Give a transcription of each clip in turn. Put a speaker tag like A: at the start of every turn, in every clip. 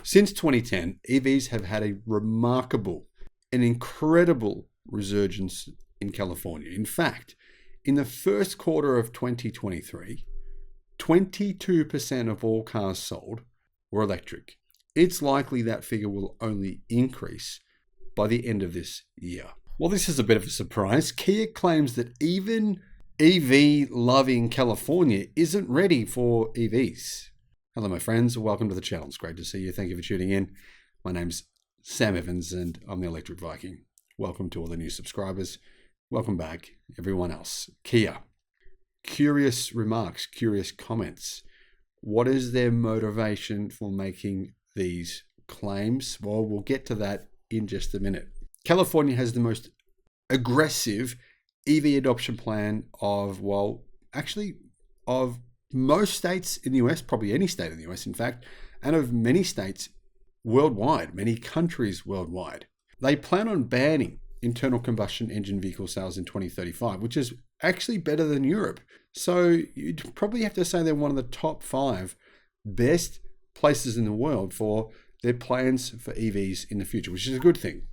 A: Since 2010, EVs have had a remarkable and incredible resurgence in California. In fact, in the first quarter of 2023, 22% of all cars sold were electric. It's likely that figure will only increase by the end of this year. Well, this is a bit of a surprise. Kia claims that even EV-loving California isn't ready for EVs. Hello, my friends. Welcome to the channel. It's great to see you. Thank you for tuning in. My name's Sam Evans, and I'm the Electric Viking. Welcome to all the new subscribers. Welcome back, everyone else. Kia. Curious remarks, curious comments. What is their motivation for making these claims? Well, we'll get to that in just a minute. California has the most aggressive EV adoption plan of most states in the US, probably any state in the US, in fact, and of many states worldwide, many countries worldwide. They plan on banning internal combustion engine vehicle sales in 2035, which is actually better than Europe. So you'd probably have to say they're one of the top 5 best places in the world for their plans for EVs in the future, which is a good thing.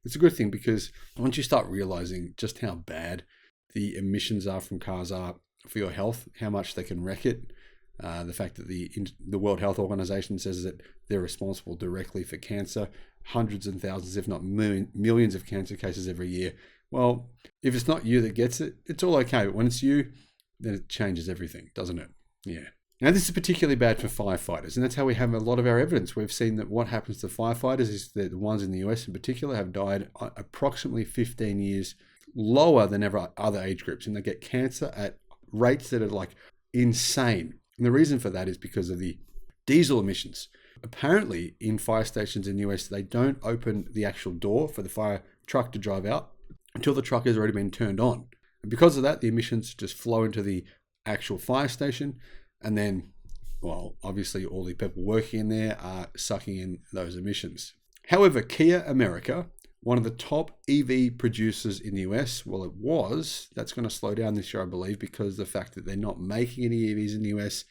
A: It's a good thing because once you start realizing just how bad the emissions are from cars are for your health, how much they can wreck it, the fact that the World Health Organization says that they're responsible directly for cancer, hundreds and thousands, if not millions of cancer cases every year. Well, if it's not you that gets it, it's all okay. But when it's you, then it changes everything, doesn't it? Yeah. Now, this is particularly bad for firefighters, and that's how we have a lot of our evidence. We've seen that what happens to firefighters is that the ones in the US in particular have died approximately 15 years lower than ever other age groups, and they get cancer at rates that are like insane. And the reason for that is because of the diesel emissions. Apparently, in fire stations in the US, they don't open the actual door for the fire truck to drive out until the truck has already been turned on. And because of that, the emissions just flow into the actual fire station. And then, well, obviously all the people working in there are sucking in those emissions. However, Kia America, one of the top EV producers in the US, well, it was. That's going to slow down this year, I believe, because of the fact that they're not making any EVs in the US.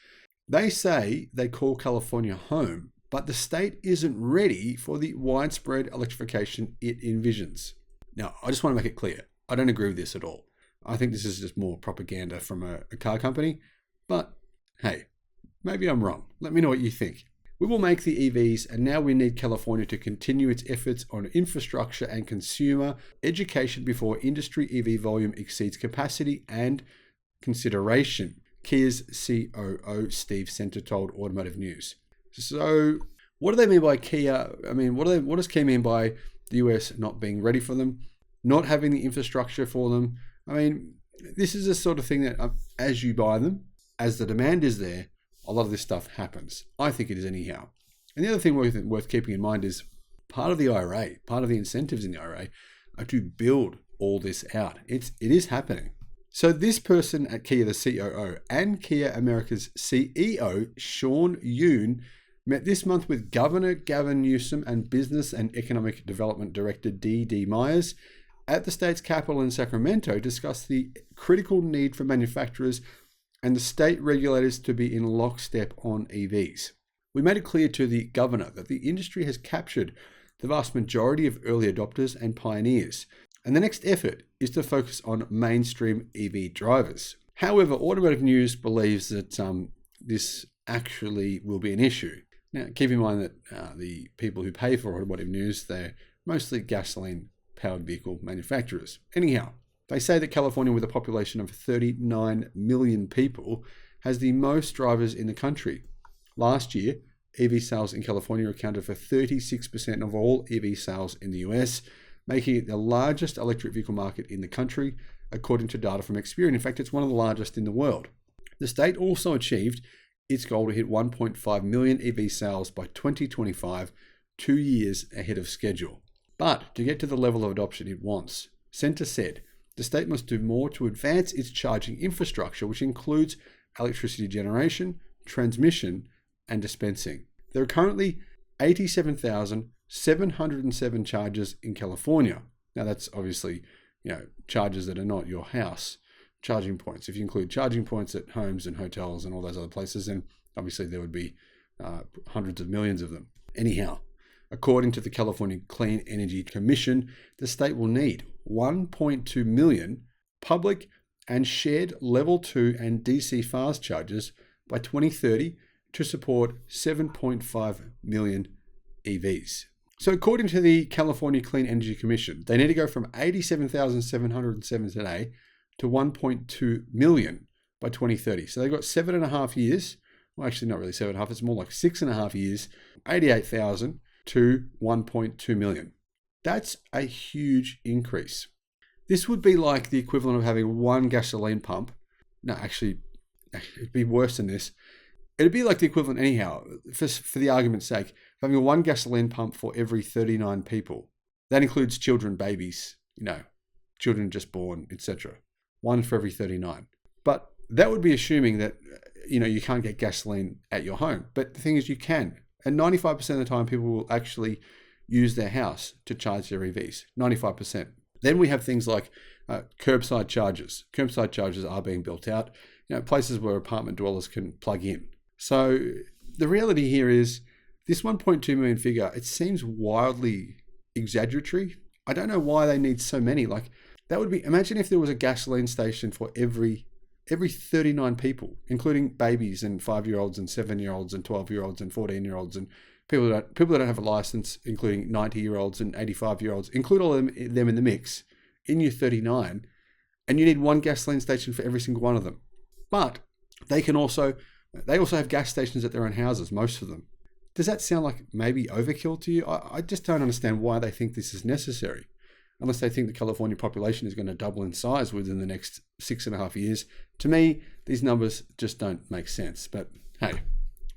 A: They say they call California home, but the state isn't ready for the widespread electrification it envisions. Now, I just want to make it clear, I don't agree with this at all. I think this is just more propaganda from a car company, but hey, maybe I'm wrong. Let me know what you think. We will make the EVs, and now we need California to continue its efforts on infrastructure and consumer education before industry EV volume exceeds capacity and consideration. Kia's COO, Steve Center, told Automotive News. So what do they mean by Kia? I mean, what does Kia mean by the US not being ready for them, not having the infrastructure for them? I mean, this is the sort of thing that as you buy them, as the demand is there, a lot of this stuff happens. I think it is anyhow. And the other thing worth keeping in mind is part of the IRA, part of the incentives in the IRA are to build all this out. It is happening. So this person at Kia, the COO, and Kia America's CEO, Sean Yoon, met this month with Governor Gavin Newsom and Business and Economic Development Director D.D. Myers at the state's capital in Sacramento to discuss the critical need for manufacturers and the state regulators to be in lockstep on EVs. We made it clear to the governor that the industry has captured the vast majority of early adopters and pioneers, and the next effort is to focus on mainstream EV drivers. However, Automotive News believes that this actually will be an issue. Now, keep in mind that the people who pay for Automotive News, they're mostly gasoline-powered vehicle manufacturers. Anyhow, they say that California, with a population of 39 million people, has the most drivers in the country. Last year, EV sales in California accounted for 36% of all EV sales in the US, making it the largest electric vehicle market in the country, according to data from Experian. In fact, it's one of the largest in the world. The state also achieved its goal to hit 1.5 million EV sales by 2025, 2 years ahead of schedule. But to get to the level of adoption it wants, Center said, the state must do more to advance its charging infrastructure, which includes electricity generation, transmission, and dispensing. There are currently 87,707 chargers in California. Now that's obviously, chargers that are not your house charging points. If you include charging points at homes and hotels and all those other places, then obviously there would be hundreds of millions of them. Anyhow, according to the California Clean Energy Commission, the state will need 1.2 million public and shared level 2 and DC fast chargers by 2030 to support 7.5 million EVs. So according to the California Clean Energy Commission, they need to go from 87,707 today to 1.2 million by 2030. So they've got 7.5 years. Well, actually not really 7.5, it's more like 6.5 years, 88,000 to 1.2 million. That's a huge increase. This would be like the equivalent of having one gasoline pump. No, actually, it'd be worse than this. It'd be like the equivalent anyhow, for the argument's sake, having one gasoline pump for every 39 people. That includes children, babies, children just born, etc. One for every 39. But that would be assuming that, you can't get gasoline at your home. But the thing is, you can. And 95% of the time, people will actually use their house to charge their EVs. 95%. Then we have things like curbside chargers. Curbside chargers are being built out, places where apartment dwellers can plug in. So the reality here is this 1.2 million figure, it seems wildly exaggeratory. I don't know why they need so many. Like, that would be, imagine if there was a gasoline station for every 39 people, including babies and 5-year-olds and 7-year-olds and 12-year-olds and 14-year-olds and people that don't have a license, including 90-year-olds and 85-year-olds. Include all of them in the mix in your 39, and you need one gasoline station for every single one of them. But they also have gas stations at their own houses, most of them. Does that sound like maybe overkill to you? I just don't understand why they think this is necessary. Unless they think the California population is going to double in size within the next 6.5 years. To me, these numbers just don't make sense. But hey,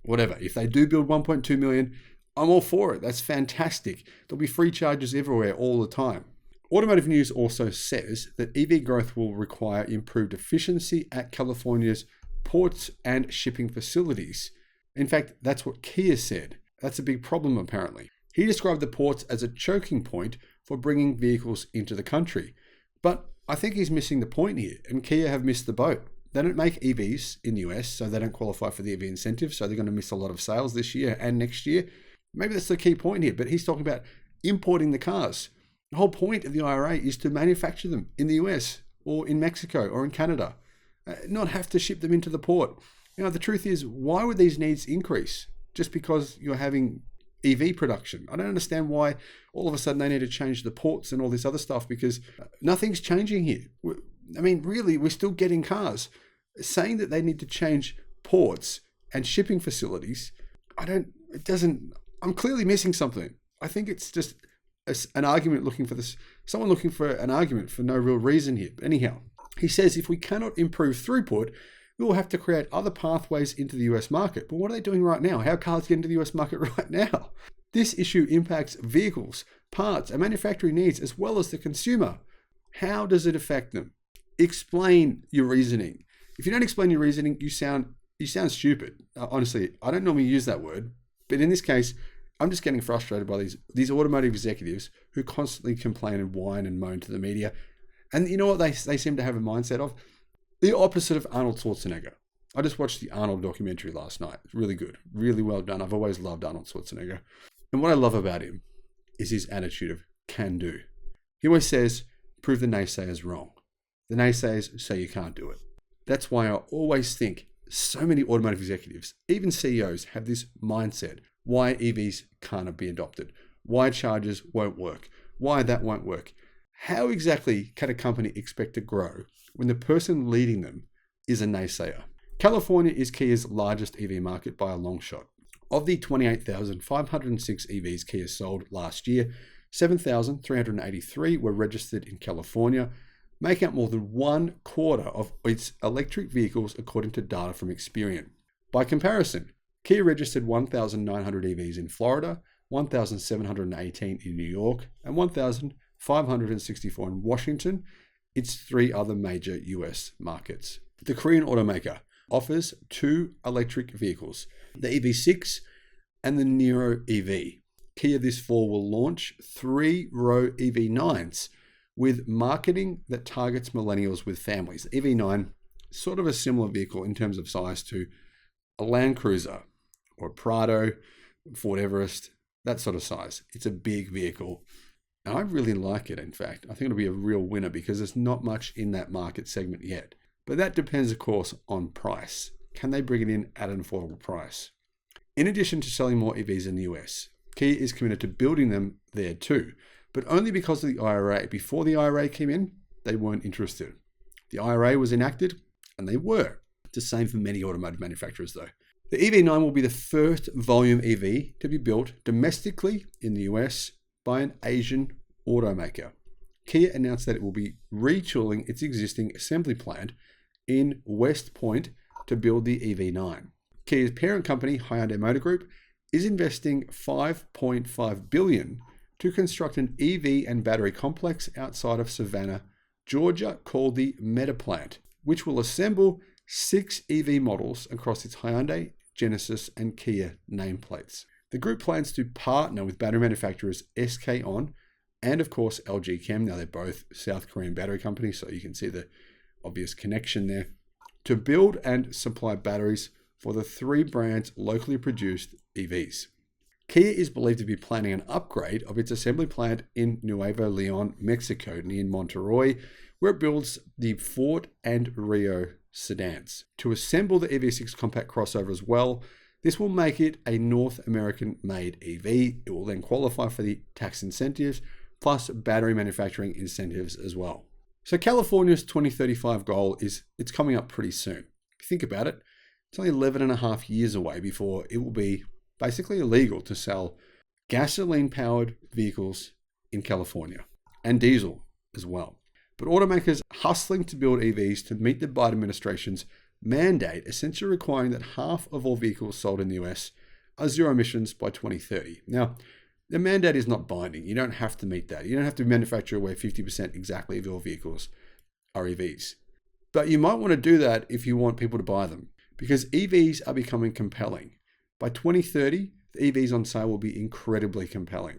A: whatever. If they do build 1.2 million, I'm all for it. That's fantastic. There'll be free chargers everywhere all the time. Automotive News also says that EV growth will require improved efficiency at California's ports and shipping facilities. In fact, that's what Kia said. That's a big problem, apparently. He described the ports as a choking point for bringing vehicles into the country. But I think he's missing the point here, and Kia have missed the boat. They don't make EVs in the US, so they don't qualify for the EV incentive, so they're going to miss a lot of sales this year and next year. Maybe that's the key point here, but he's talking about importing the cars. The whole point of the IRA is to manufacture them in the US or in Mexico or in Canada, not have to ship them into the port. The truth is, why would these needs increase just because you're having EV production? I don't understand why all of a sudden they need to change the ports and all this other stuff, because nothing's changing here. Really, we're still getting cars. Saying that they need to change ports and shipping facilities, I'm clearly missing something. I think it's just an argument someone looking for an argument for no real reason here. But anyhow, he says if we cannot improve throughput, we will have to create other pathways into the US market. But what are they doing right now? How are cars getting to the US market right now? This issue impacts vehicles, parts, and manufacturing needs, as well as the consumer. How does it affect them? Explain your reasoning. If you don't explain your reasoning, you sound stupid. Honestly, I don't normally use that word, but in this case, I'm just getting frustrated by these automotive executives who constantly complain and whine and moan to the media. And you know what they seem to have a mindset of? The opposite of Arnold Schwarzenegger. I just watched the Arnold documentary last night. It's really good. Really well done. I've always loved Arnold Schwarzenegger. And what I love about him is his attitude of can do. He always says, prove the naysayers wrong. The naysayers say you can't do it. That's why I always think so many automotive executives, even CEOs, have this mindset. Why EVs can't be adopted. Why chargers won't work. Why that won't work. How exactly can a company expect to grow when the person leading them is a naysayer? California is Kia's largest EV market by a long shot. Of the 28,506 EVs Kia sold last year, 7,383 were registered in California, making up more than 1/4 of its electric vehicles according to data from Experian. By comparison, Kia registered 1,900 EVs in Florida, 1,718 in New York, and 1,564 in Washington, its 3 other major US markets. The Korean automaker offers 2 electric vehicles, the EV6 and the Niro EV. Kia this fall will launch 3 Row EV9s with marketing that targets millennials with families. The EV9, sort of a similar vehicle in terms of size to a Land Cruiser or Prado, Ford Everest, that sort of size. It's a big vehicle. And I really like it, in fact. I think it'll be a real winner because there's not much in that market segment yet. But that depends, of course, on price. Can they bring it in at an affordable price? In addition to selling more EVs in the US, Kia is committed to building them there too, but only because of the IRA. Before the IRA came in, they weren't interested. The IRA was enacted, and they were. The same for many automotive manufacturers though. The EV9 will be the first volume EV to be built domestically in the US by an Asian automaker. Kia announced that it will be retooling its existing assembly plant in West Point to build the EV9. Kia's parent company, Hyundai Motor Group, is investing $5.5 billion to construct an EV and battery complex outside of Savannah, Georgia, called the Meta Plant, which will assemble 6 EV models across its Hyundai, Genesis, and Kia nameplates. The group plans to partner with battery manufacturers SK On and, of course, LG Chem. Now, they're both South Korean battery companies, so you can see the obvious connection there, to build and supply batteries for the 3 brands' locally produced EVs. Kia is believed to be planning an upgrade of its assembly plant in Nuevo Leon, Mexico, near Monterrey, where it builds the Forte and Rio sedans. To assemble the EV6 compact crossover as well, this will make it a North American-made EV. It will then qualify for the tax incentives, plus battery manufacturing incentives as well. So California's 2035 goal it's coming up pretty soon. If you think about it, it's only 11 and a half years away before it will be basically illegal to sell gasoline-powered vehicles in California, and diesel as well. But automakers hustling to build EVs to meet the Biden administration's mandate, essentially requiring that half of all vehicles sold in the US are zero emissions by 2030. Now, the mandate is not binding. You don't have to meet that. You don't have to manufacture where 50% exactly of your vehicles are EVs. But you might want to do that if you want people to buy them, because EVs are becoming compelling. By 2030, the EVs on sale will be incredibly compelling.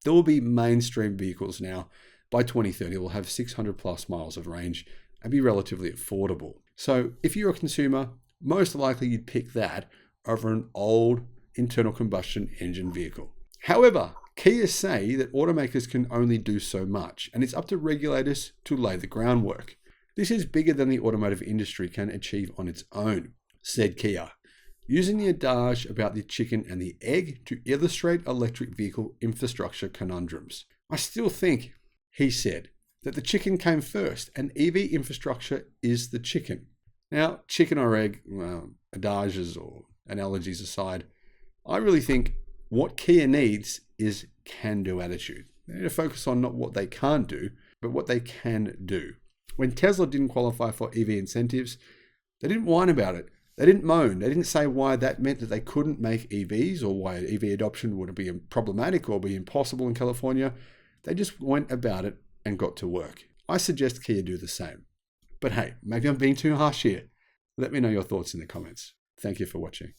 A: There will be mainstream vehicles now. By 2030, will have 600 plus miles of range and be relatively affordable. So if you're a consumer, most likely you'd pick that over an old internal combustion engine vehicle. However, Kia say that automakers can only do so much, and it's up to regulators to lay the groundwork. This is bigger than the automotive industry can achieve on its own, said Kia, using the adage about the chicken and the egg to illustrate electric vehicle infrastructure conundrums. I still think, he said, that the chicken came first and EV infrastructure is the chicken. Now, chicken or egg, adages or analogies aside, I really think what Kia needs is can-do attitude. They need to focus on not what they can't do, but what they can do. When Tesla didn't qualify for EV incentives, they didn't whine about it. They didn't moan. They didn't say why that meant that they couldn't make EVs or why EV adoption would be problematic or be impossible in California. They just went about it and got to work. I suggest Kia do the same. But hey, maybe I'm being too harsh here. Let me know your thoughts in the comments. Thank you for watching.